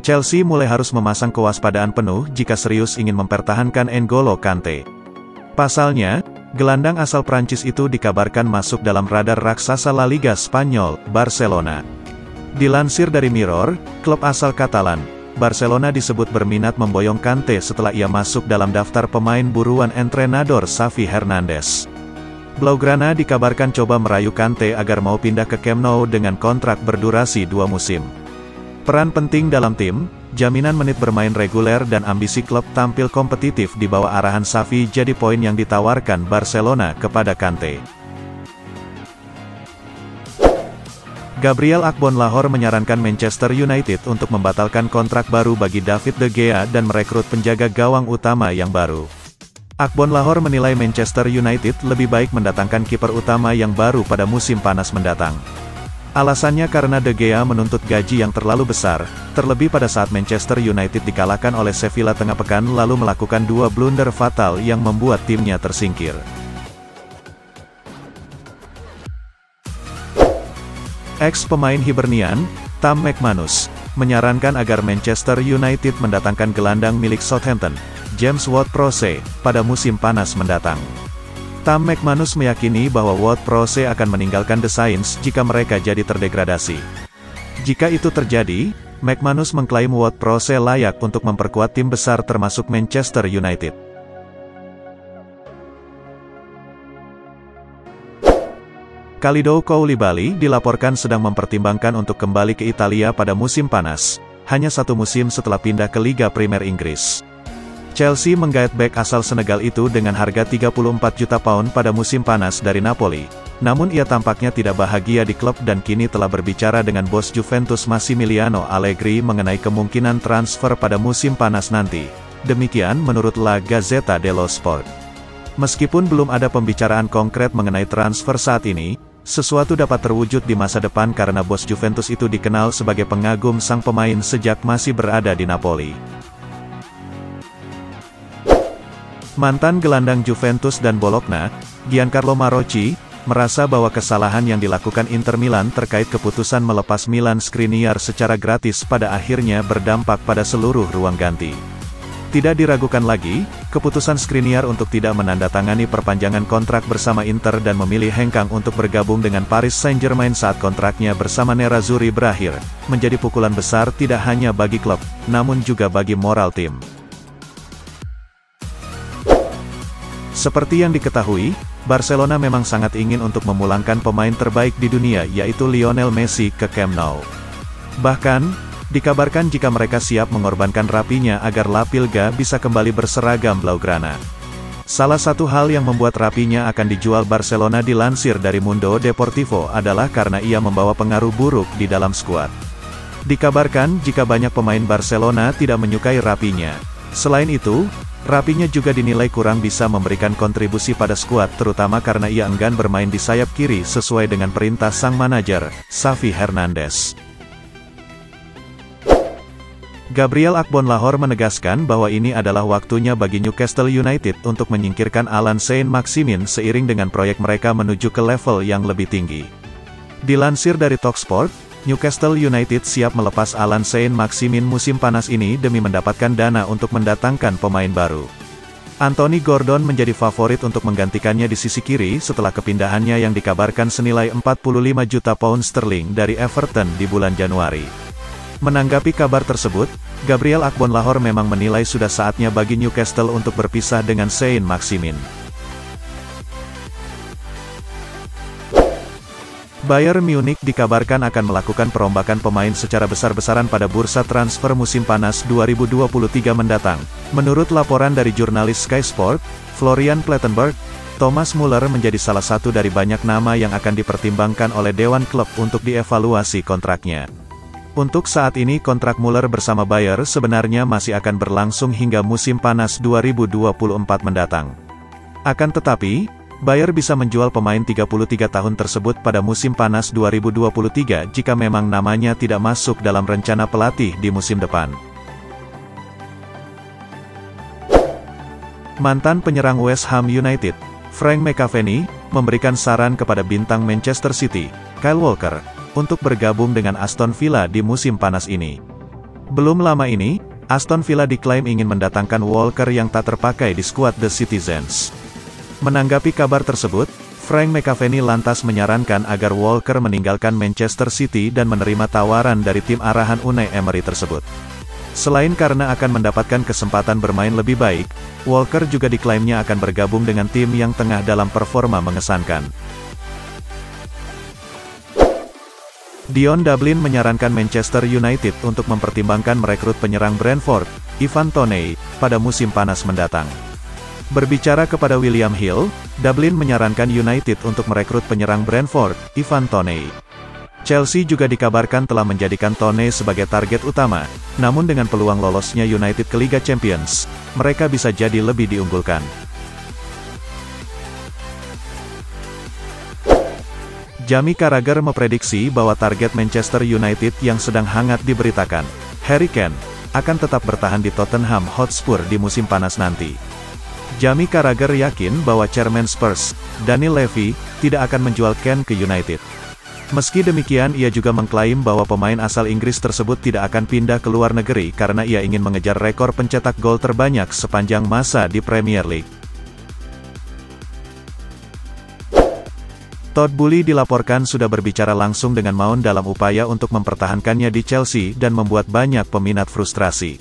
Chelsea mulai harus memasang kewaspadaan penuh jika serius ingin mempertahankan N'Golo Kante. Pasalnya, gelandang asal Prancis itu dikabarkan masuk dalam radar raksasa La Liga Spanyol, Barcelona. Dilansir dari Mirror, klub asal Katalan, Barcelona disebut berminat memboyong Kante setelah ia masuk dalam daftar pemain buruan entrenador Xavi Hernandez. Blaugrana dikabarkan coba merayu Kante agar mau pindah ke Camp Nou dengan kontrak berdurasi 2 musim. Peran penting dalam tim, jaminan menit bermain reguler dan ambisi klub tampil kompetitif di bawah arahan Xavi jadi poin yang ditawarkan Barcelona kepada Kante. Gabriel Agbonlahor menyarankan Manchester United untuk membatalkan kontrak baru bagi David De Gea dan merekrut penjaga gawang utama yang baru. Agbonlahor menilai Manchester United lebih baik mendatangkan kiper utama yang baru pada musim panas mendatang. Alasannya karena De Gea menuntut gaji yang terlalu besar, terlebih pada saat Manchester United dikalahkan oleh Sevilla tengah pekan lalu melakukan 2 blunder fatal yang membuat timnya tersingkir. Ex-pemain Hibernian, Tam McManus, menyarankan agar Manchester United mendatangkan gelandang milik Southampton, James Ward-Prowse, pada musim panas mendatang. Tam McManus meyakini bahwa Ward-Prowse akan meninggalkan The Saints jika mereka jadi terdegradasi. Jika itu terjadi, McManus mengklaim Ward-Prowse layak untuk memperkuat tim besar termasuk Manchester United. Kalidou Koulibaly dilaporkan sedang mempertimbangkan untuk kembali ke Italia pada musim panas, hanya 1 musim setelah pindah ke Liga Premier Inggris. Chelsea menggait bek asal Senegal itu dengan harga 34 juta pound pada musim panas dari Napoli. Namun ia tampaknya tidak bahagia di klub dan kini telah berbicara dengan bos Juventus Massimiliano Allegri mengenai kemungkinan transfer pada musim panas nanti. Demikian menurut La Gazzetta dello Sport. Meskipun belum ada pembicaraan konkret mengenai transfer saat ini, sesuatu dapat terwujud di masa depan karena bos Juventus itu dikenal sebagai pengagum sang pemain sejak masih berada di Napoli. Mantan gelandang Juventus dan Bologna, Giancarlo Marocci, merasa bahwa kesalahan yang dilakukan Inter Milan terkait keputusan melepas Milan Skriniar secara gratis pada akhirnya berdampak pada seluruh ruang ganti. Tidak diragukan lagi, keputusan Skriniar untuk tidak menandatangani perpanjangan kontrak bersama Inter dan memilih hengkang untuk bergabung dengan Paris Saint-Germain saat kontraknya bersama Nerazzurri berakhir, menjadi pukulan besar tidak hanya bagi klub, namun juga bagi moral tim. Seperti yang diketahui, Barcelona memang sangat ingin untuk memulangkan pemain terbaik di dunia yaitu Lionel Messi ke Camp Nou. Bahkan, dikabarkan jika mereka siap mengorbankan Rapinya agar La Pilga bisa kembali berseragam Blaugrana. Salah satu hal yang membuat Rapinya akan dijual Barcelona dilansir dari Mundo Deportivo adalah karena ia membawa pengaruh buruk di dalam skuad. Dikabarkan jika banyak pemain Barcelona tidak menyukai Rapinya. Selain itu, Rapinya juga dinilai kurang bisa memberikan kontribusi pada skuad terutama karena ia enggan bermain di sayap kiri sesuai dengan perintah sang manajer, Xavi Hernandez. Gabriel Agbonlahor menegaskan bahwa ini adalah waktunya bagi Newcastle United untuk menyingkirkan Alan Saint-Maximin seiring dengan proyek mereka menuju ke level yang lebih tinggi. Dilansir dari Talksport, Newcastle United siap melepas Alan Saint-Maximin musim panas ini demi mendapatkan dana untuk mendatangkan pemain baru. Anthony Gordon menjadi favorit untuk menggantikannya di sisi kiri setelah kepindahannya yang dikabarkan senilai 45 juta pound sterling dari Everton di bulan Januari. Menanggapi kabar tersebut, Gabriel Agbonlahor memang menilai sudah saatnya bagi Newcastle untuk berpisah dengan Saint-Maximin. Bayern Munich dikabarkan akan melakukan perombakan pemain secara besar-besaran pada bursa transfer musim panas 2023 mendatang. Menurut laporan dari jurnalis Sky Sport, Florian Plettenberg, Thomas Muller menjadi salah satu dari banyak nama yang akan dipertimbangkan oleh Dewan Klub untuk dievaluasi kontraknya. Untuk saat ini kontrak Muller bersama Bayer sebenarnya masih akan berlangsung hingga musim panas 2024 mendatang. Akan tetapi, Bayer bisa menjual pemain 33 tahun tersebut pada musim panas 2023 jika memang namanya tidak masuk dalam rencana pelatih di musim depan. Mantan penyerang West Ham United, Frank McAvenny, memberikan saran kepada bintang Manchester City, Kyle Walker, untuk bergabung dengan Aston Villa di musim panas ini. Belum lama ini, Aston Villa diklaim ingin mendatangkan Walker yang tak terpakai di skuad The Citizens. Menanggapi kabar tersebut, Frank McAvenny lantas menyarankan agar Walker meninggalkan Manchester City dan menerima tawaran dari tim arahan Unai Emery tersebut. Selain karena akan mendapatkan kesempatan bermain lebih baik, Walker juga diklaimnya akan bergabung dengan tim yang tengah dalam performa mengesankan. Dion Dublin menyarankan Manchester United untuk mempertimbangkan merekrut penyerang Brentford, Ivan Toney, pada musim panas mendatang. Berbicara kepada William Hill, Dublin menyarankan United untuk merekrut penyerang Brentford, Ivan Toney. Chelsea juga dikabarkan telah menjadikan Toney sebagai target utama, namun dengan peluang lolosnya United ke Liga Champions, mereka bisa jadi lebih diunggulkan. Jamie Carragher memprediksi bahwa target Manchester United yang sedang hangat diberitakan, Harry Kane, akan tetap bertahan di Tottenham Hotspur di musim panas nanti. Jamie Carragher yakin bahwa Chairman Spurs, Daniel Levy, tidak akan menjual Kane ke United. Meski demikian ia juga mengklaim bahwa pemain asal Inggris tersebut tidak akan pindah ke luar negeri karena ia ingin mengejar rekor pencetak gol terbanyak sepanjang masa di Premier League. Todd Boehly dilaporkan sudah berbicara langsung dengan Mount dalam upaya untuk mempertahankannya di Chelsea dan membuat banyak peminat frustrasi.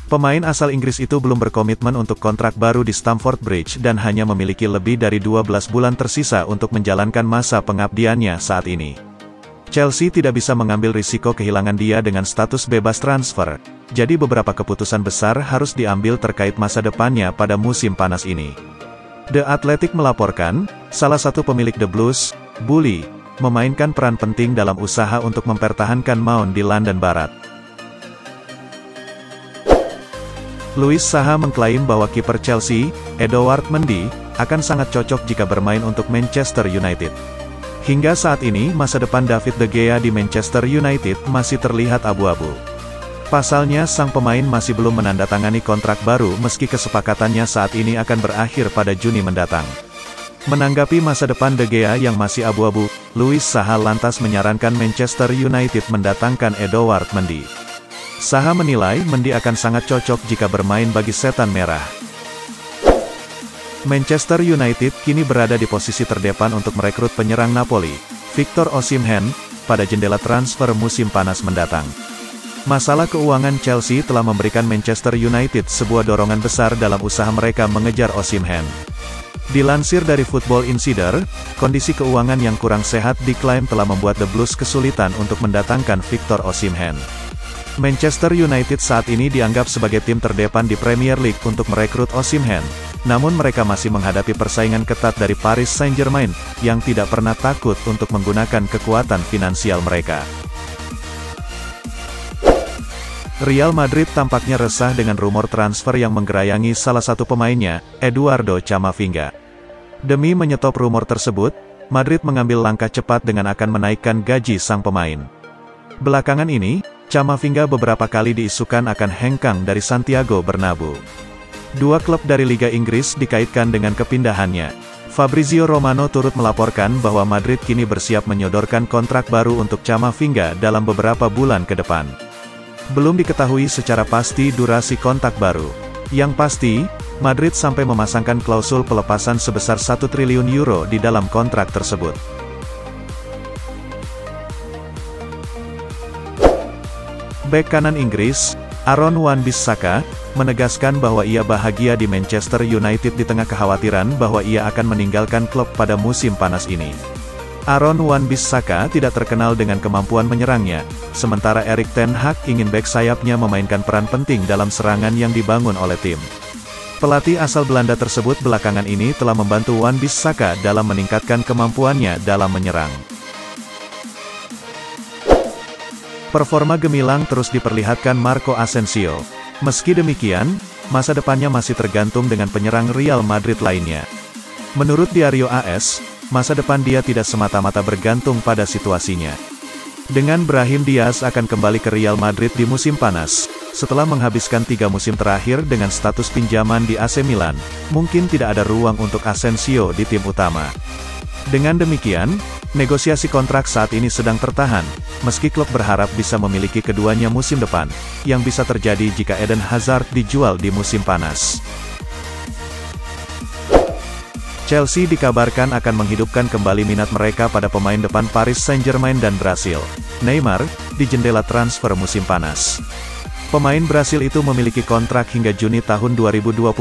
Pemain asal Inggris itu belum berkomitmen untuk kontrak baru di Stamford Bridge dan hanya memiliki lebih dari 12 bulan tersisa untuk menjalankan masa pengabdiannya saat ini. Chelsea tidak bisa mengambil risiko kehilangan dia dengan status bebas transfer, jadi beberapa keputusan besar harus diambil terkait masa depannya pada musim panas ini. The Athletic melaporkan, salah satu pemilik The Blues, Boehly, memainkan peran penting dalam usaha untuk mempertahankan Mount di London Barat. Louis Saha mengklaim bahwa kiper Chelsea, Edouard Mendy, akan sangat cocok jika bermain untuk Manchester United. Hingga saat ini masa depan David De Gea di Manchester United masih terlihat abu-abu. Pasalnya sang pemain masih belum menandatangani kontrak baru meski kesepakatannya saat ini akan berakhir pada Juni mendatang. Menanggapi masa depan De Gea yang masih abu-abu, Louis Saha lantas menyarankan Manchester United mendatangkan Edouard Mendy. Saha menilai Mendy akan sangat cocok jika bermain bagi Setan Merah. Manchester United kini berada di posisi terdepan untuk merekrut penyerang Napoli, Victor Osimhen, pada jendela transfer musim panas mendatang. Masalah keuangan Chelsea telah memberikan Manchester United sebuah dorongan besar dalam usaha mereka mengejar Osimhen. Dilansir dari Football Insider, kondisi keuangan yang kurang sehat diklaim telah membuat The Blues kesulitan untuk mendatangkan Victor Osimhen. Manchester United saat ini dianggap sebagai tim terdepan di Premier League untuk merekrut Osimhen, namun mereka masih menghadapi persaingan ketat dari Paris Saint-Germain, yang tidak pernah takut untuk menggunakan kekuatan finansial mereka. Real Madrid tampaknya resah dengan rumor transfer yang menggerayangi salah satu pemainnya, Eduardo Camavinga. Demi menyetop rumor tersebut, Madrid mengambil langkah cepat dengan akan menaikkan gaji sang pemain. Belakangan ini, Camavinga beberapa kali diisukan akan hengkang dari Santiago Bernabeu. Dua klub dari Liga Inggris dikaitkan dengan kepindahannya. Fabrizio Romano turut melaporkan bahwa Madrid kini bersiap menyodorkan kontrak baru untuk Camavinga dalam beberapa bulan ke depan. Belum diketahui secara pasti durasi kontrak baru. Yang pasti, Madrid sampai memasangkan klausul pelepasan sebesar 1 triliun euro di dalam kontrak tersebut. Bek kanan Inggris, Aaron Wan-Bissaka, menegaskan bahwa ia bahagia di Manchester United di tengah kekhawatiran bahwa ia akan meninggalkan klub pada musim panas ini. Aaron Wan-Bissaka tidak terkenal dengan kemampuan menyerangnya, sementara Erik ten Hag ingin bek sayapnya memainkan peran penting dalam serangan yang dibangun oleh tim. Pelatih asal Belanda tersebut belakangan ini telah membantu Wan-Bissaka dalam meningkatkan kemampuannya dalam menyerang. Performa gemilang terus diperlihatkan Marco Asensio. Meski demikian, masa depannya masih tergantung dengan penyerang Real Madrid lainnya. Menurut Diario AS, masa depan dia tidak semata-mata bergantung pada situasinya. Dengan Brahim Diaz akan kembali ke Real Madrid di musim panas, setelah menghabiskan 3 musim terakhir dengan status pinjaman di AC Milan, mungkin tidak ada ruang untuk Asensio di tim utama. Dengan demikian, negosiasi kontrak saat ini sedang tertahan, meski klub berharap bisa memiliki keduanya musim depan, yang bisa terjadi jika Eden Hazard dijual di musim panas. Chelsea dikabarkan akan menghidupkan kembali minat mereka pada pemain depan Paris Saint-Germain dan Brasil, Neymar, di jendela transfer musim panas. Pemain Brasil itu memiliki kontrak hingga Juni tahun 2025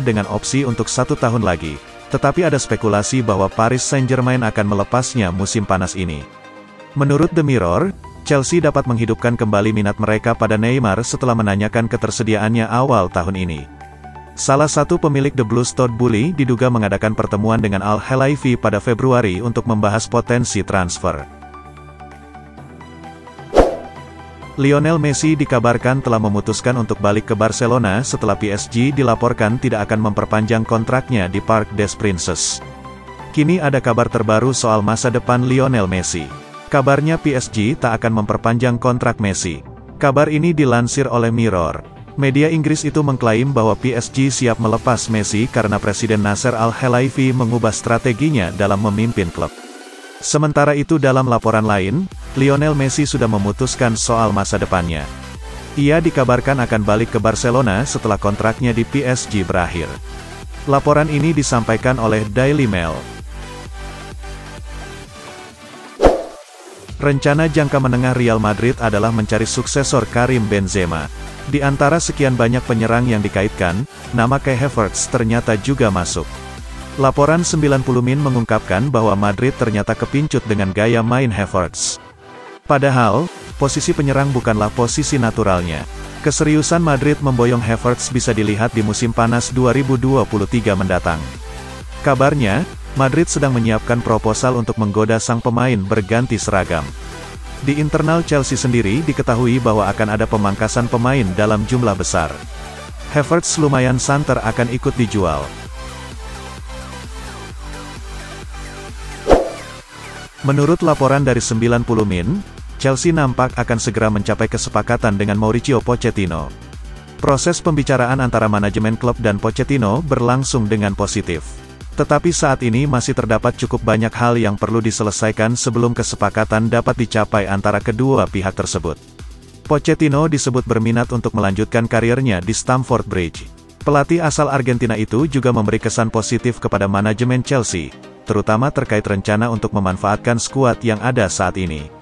dengan opsi untuk 1 tahun lagi, tetapi ada spekulasi bahwa Paris Saint-Germain akan melepasnya musim panas ini. Menurut The Mirror, Chelsea dapat menghidupkan kembali minat mereka pada Neymar setelah menanyakan ketersediaannya awal tahun ini. Salah satu pemilik The Blues Todd Boehly diduga mengadakan pertemuan dengan Al Khelaifi pada Februari untuk membahas potensi transfer. Lionel Messi dikabarkan telah memutuskan untuk balik ke Barcelona setelah PSG dilaporkan tidak akan memperpanjang kontraknya di Parc des Princes. Kini ada kabar terbaru soal masa depan Lionel Messi. Kabarnya PSG tak akan memperpanjang kontrak Messi. Kabar ini dilansir oleh Mirror. Media Inggris itu mengklaim bahwa PSG siap melepas Messi karena Presiden Nasser Al Khelaifi mengubah strateginya dalam memimpin klub. Sementara itu dalam laporan lain, Lionel Messi sudah memutuskan soal masa depannya. Ia dikabarkan akan balik ke Barcelona setelah kontraknya di PSG berakhir. Laporan ini disampaikan oleh Daily Mail. Rencana jangka menengah Real Madrid adalah mencari suksesor Karim Benzema. Di antara sekian banyak penyerang yang dikaitkan, nama Kai Havertz ternyata juga masuk. Laporan 90 Min mengungkapkan bahwa Madrid ternyata kepincut dengan gaya main Havertz. Padahal, posisi penyerang bukanlah posisi naturalnya. Keseriusan Madrid memboyong Havertz bisa dilihat di musim panas 2023 mendatang. Kabarnya, Madrid sedang menyiapkan proposal untuk menggoda sang pemain berganti seragam. Di internal Chelsea sendiri diketahui bahwa akan ada pemangkasan pemain dalam jumlah besar. Havertz lumayan santer akan ikut dijual. Menurut laporan dari 90 Min, Chelsea nampak akan segera mencapai kesepakatan dengan Mauricio Pochettino. Proses pembicaraan antara manajemen klub dan Pochettino berlangsung dengan positif. Tetapi saat ini masih terdapat cukup banyak hal yang perlu diselesaikan sebelum kesepakatan dapat dicapai antara kedua pihak tersebut. Pochettino disebut berminat untuk melanjutkan karirnya di Stamford Bridge. Pelatih asal Argentina itu juga memberi kesan positif kepada manajemen Chelsea, terutama terkait rencana untuk memanfaatkan skuad yang ada saat ini.